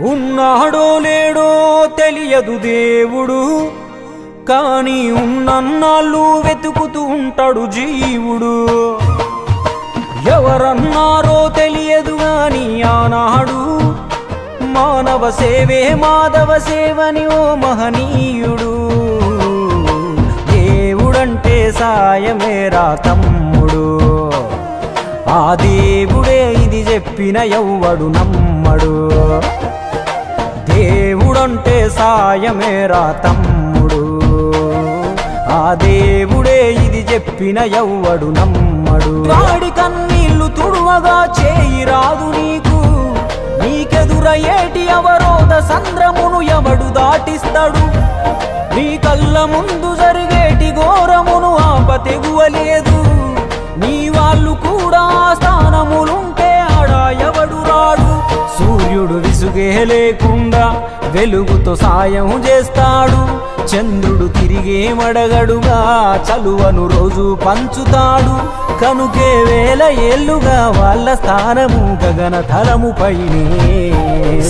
ఉన్నాడో లేడో తెలియదు దేవుడు, కానీ ఉన్నన్నాళ్ళు వెతుకుతూ ఉంటాడు జీవుడు. ఎవరన్నారో తెలియదు గాని ఆనాడు మానవ సేవే మాధవ సేవని ఓ మహనీయుడు. దేవుడంటే సాయమేరా తమ్ముడు, ఆ దేవుడే ఇది చెప్పిన ఎవ్వడు నమ్మడు. దేవుడంటే సాయమేరా తమ్ముడు, ఆ దేవుడే ఇది చెప్పిన ఎవ్వడు నమ్మడు. వాడి కన్నీళ్లు తుడువగా చేయి రాదు నీకు, నీకెదురయ్యేటి అవరోధ సంద్రమును ఎవడు దాటిస్తాడు. నీ కళ్ళ ముందు జరిగేటి ఘోరమును ఆపతెగువలేదు, నీ వాళ్ళు కూడా స్థానములుంటే ఆడా ఎవడు రాడు. సూర్యుడు విసుగే లేకుండా వెలుగుతో సాయం చేస్తాడు, చంద్రుడు తిరిగేమడగడుగా చలువను రోజు పంచుతాడు. కనుకే వేల ఏళ్ళుగా వాళ్ళ స్థానము గగన తలము పైనే.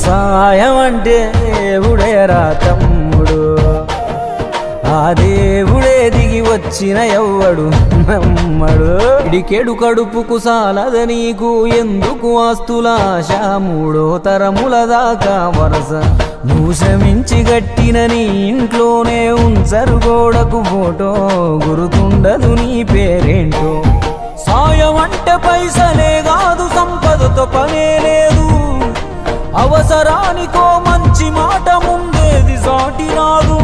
సాయం అంటే దేవుడేరా తమ్ముడు, ఆ దేవుడే దిగి వచ్చిన ఎవ్వడు నమ్మడు. ఇడికెడు కడుపుకు సాలద నీకు ఎందుకు ఆస్తులాశ, మూడో తరముల దాకా వరస నువ్వు శ్రమించి గట్టిన నీ ఇంట్లోనే ఉంచరు గోడకు ఫోటో, గుర్తుండదు నీ పేరేంటో. సాయం అంటే పైసలే కాదు, సంపదతో పనే లేదు, అవసరానికో మంచి మాట ముందేది సాటి రాదు.